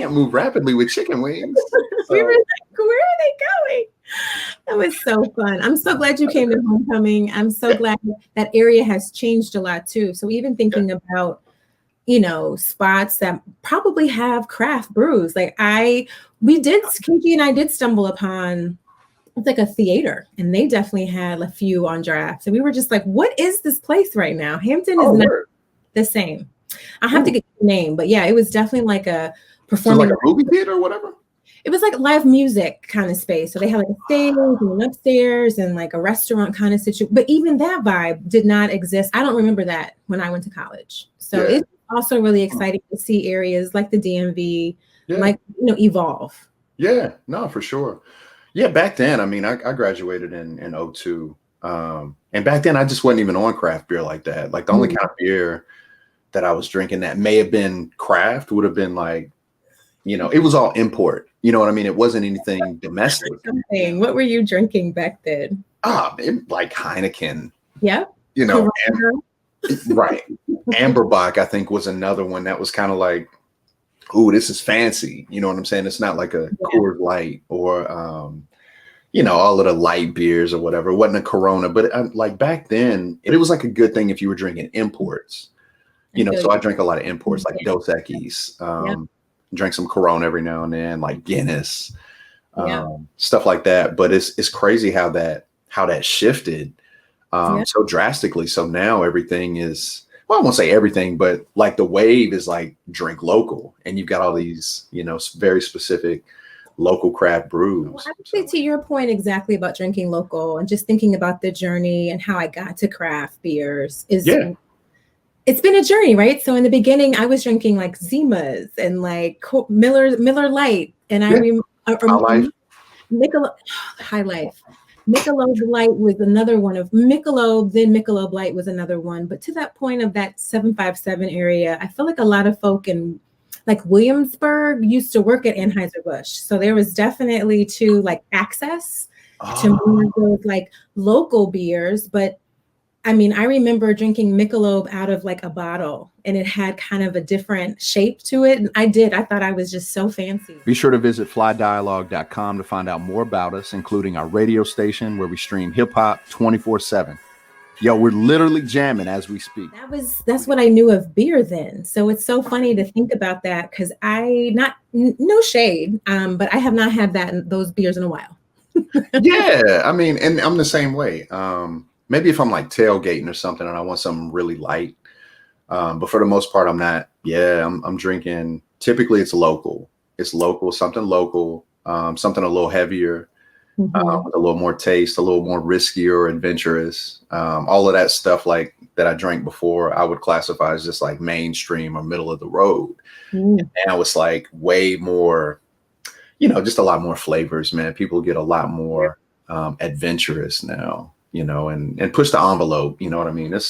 can't move rapidly with chicken wings. So, we were like, where are they going? That was so fun. I'm so glad you came to homecoming. I'm so glad that area has changed a lot too. So even thinking about, spots that probably have craft brews. Like KG and I did stumble upon, it's like a theater, and they definitely had a few on draft. And we were just like, what is this place right now? Hampton is not the same. I have to get the name, but yeah, it was definitely like a performing. So like a movie theater or whatever? It was like live music kind of space. So they had like a stage and an upstairs and like a restaurant kind of situation. But even that vibe did not exist. I don't remember that when I went to college. So it's also really exciting to see areas like the DMV, evolve. Yeah, no, for sure. Yeah, back then, I mean, I graduated in 2002. And back then I just wasn't even on craft beer like that. Like the only kind of beer that I was drinking that may have been craft would have been like, it was all import. You know what I mean? It wasn't anything domestic. What were you drinking back then? Like Heineken. Yeah. Right. Amberbach, I think, was another one that was kind of like, ooh, this is fancy. You know what I'm saying? It's not like a Coors Light or, all of the light beers or whatever. It wasn't a Corona, but like back then, it was like a good thing if you were drinking imports. So I drank a lot of imports like Dos Equis, drank some Corona every now and then, like Guinness, stuff like that. But it's crazy how that shifted so drastically. So now everything is, well, I won't say everything, but like the wave is like drink local, and you've got all these, very specific local craft brews. Well, actually, to your point exactly about drinking local and just thinking about the journey and how I got to craft beers it's been a journey, right? So in the beginning, I was drinking like Zimas and like Miller Lite, and I remember Michelob High Life. Michelob Light was another one of Michelob, then Michelob Light was another one. But to that point of that 757 area, I feel like a lot of folk in like Williamsburg used to work at Anheuser-Busch. So there was definitely access to more of those like local beers. But I mean, I remember drinking Michelob out of like a bottle, and it had kind of a different shape to it. And I thought I was just so fancy. Be sure to visit flydialogue.com to find out more about us, including our radio station where we stream hip hop 24/7. Yo, we're literally jamming as we speak. That's what I knew of beer then. So it's so funny to think about that, because no shade, but I have not had those beers in a while. Yeah, I mean, and I'm the same way. Maybe if I'm like tailgating or something and I want something really light. But for the most part, I'm not. Yeah, I'm drinking. Typically, it's local. Something local, something a little heavier, with a little more taste, a little more riskier or adventurous. All of that stuff like that I drank before, I would classify as just like mainstream or middle of the road. And now it's like way more, just a lot more flavors, man. People get a lot more adventurous now. And push the envelope, you know what I mean? I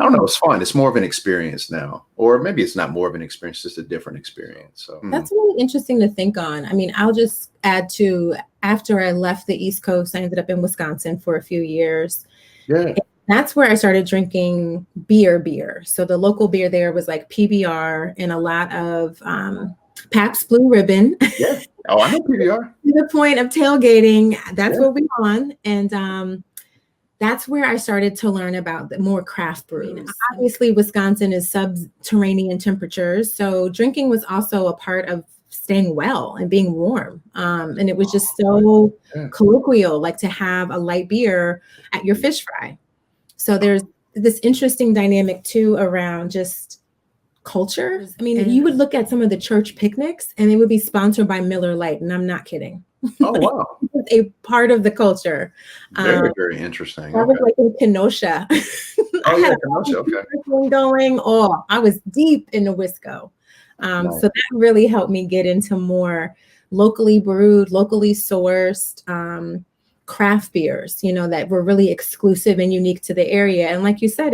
don't know, it's fun. It's more of an experience now, or maybe it's not more of an experience, just a different experience. So that's really interesting to think on. I mean, I'll just add to, after I left the East Coast, I ended up in Wisconsin for a few years. Yeah. And that's where I started drinking beer. So the local beer there was like PBR and a lot of Pabst Blue Ribbon. Yeah. Oh, I know PBR. To the point of tailgating, that's what we're on. And that's where I started to learn about the more craft brews. Obviously, Wisconsin is subterranean temperatures, so drinking was also a part of staying well and being warm. And it was just so colloquial, like to have a light beer at your fish fry. So there's this interesting dynamic too around just culture. I mean, you would look at some of the church picnics and they would be sponsored by Miller Lite, and I'm not kidding. Oh, wow. It's a part of the culture. Very, very interesting. I was like in Kenosha. Oh, yeah, Kenosha. Okay. Going. Oh, I was deep in the Wisco. Nice. So that really helped me get into more locally brewed, locally sourced craft beers, that were really exclusive and unique to the area. And like you said,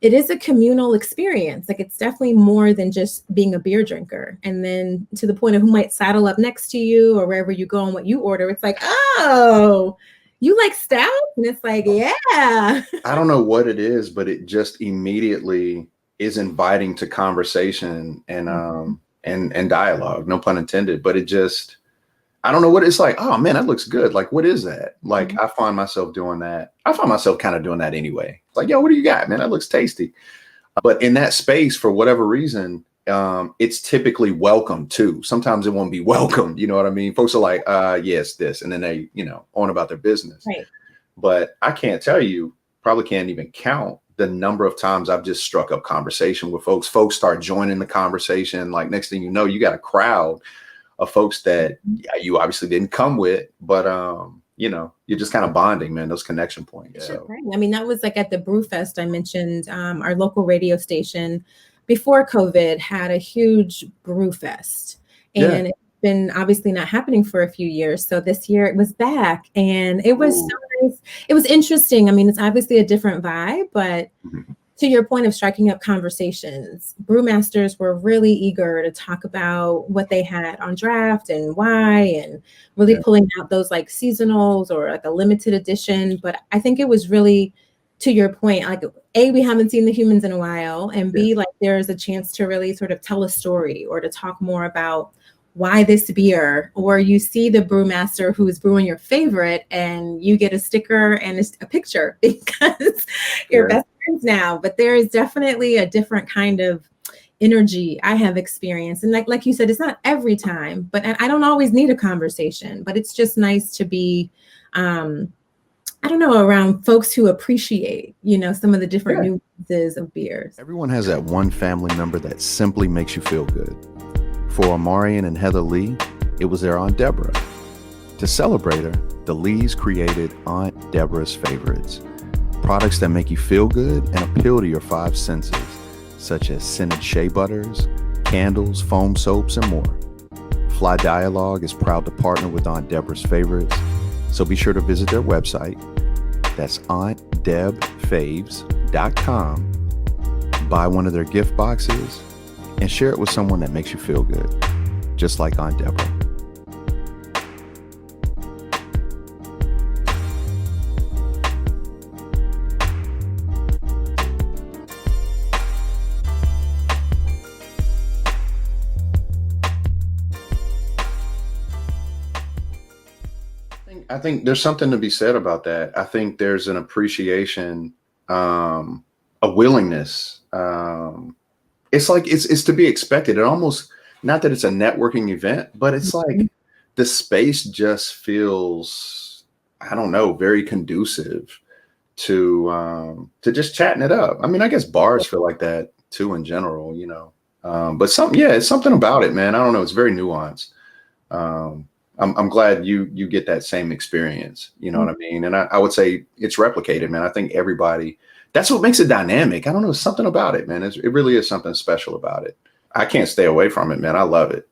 it is a communal experience. Like it's definitely more than just being a beer drinker. And then to the point of who might saddle up next to you or wherever you go and what you order, it's like, oh, you like stout? And it's like, yeah. I don't know what it is, but it just immediately is inviting to conversation and and dialogue, no pun intended. But it just, I don't know what it's like. Oh man, that looks good. Like, what is that? Like, I find myself doing that. I find myself kind of doing that anyway. Like, yo, what do you got, man? That looks tasty. But in that space, for whatever reason, it's typically welcome too. Sometimes it won't be welcome. You know what I mean? Folks are like, yes, this, and then they, on about their business. Right. But I can't tell you, probably can't even count the number of times I've just struck up conversation with folks. Folks start joining the conversation. Like, next thing you know, you got a crowd of folks that you obviously didn't come with, but you're just kind of bonding, man, those connection points. So. Right. I mean, that was like at the Brew Fest I mentioned, our local radio station before COVID had a huge Brew Fest, and it's been obviously not happening for a few years. So this year it was back, and it was so nice. It was interesting. I mean, it's obviously a different vibe, but to your point of striking up conversations, brewmasters were really eager to talk about what they had on draft and why, and really pulling out those like seasonals or like a limited edition. But I think it was really, to your point, like, A, we haven't seen the humans in a while, and B, like, there's a chance to really sort of tell a story or to talk more about why this beer, or you see the brewmaster who is brewing your favorite and you get a sticker and a picture because you're best friends now. But there is definitely a different kind of energy I have experienced. And like you said, it's not every time, but I don't always need a conversation, but it's just nice to be, I don't know, around folks who appreciate, some of the different nuances of beers. Everyone has that one family member that simply makes you feel good. For Amarian and Heather Lee, it was their Aunt Deborah. To celebrate her, the Lees created Aunt Deborah's Favorites, products that make you feel good and appeal to your five senses, such as scented shea butters, candles, foam soaps, and more. Fly Dialogue is proud to partner with Aunt Deborah's Favorites, so be sure to visit their website. That's auntdebfaves.com. Buy one of their gift boxes and share it with someone that makes you feel good, just like Aunt Deborah. I think there's something to be said about that. I think there's an appreciation, a willingness. It's like it's to be expected. It almost, not that it's a networking event, but it's like the space just feels, I don't know, very conducive to just chatting it up. I mean, I guess bars feel like that too in general, but it's something about it, man. I don't know. It's very nuanced. I'm glad you get that same experience. You know what I mean? And I would say it's replicated, man. I think everybody, that's what makes it dynamic. I don't know, something about it, man. It really is something special about it. I can't stay away from it, man. I love it.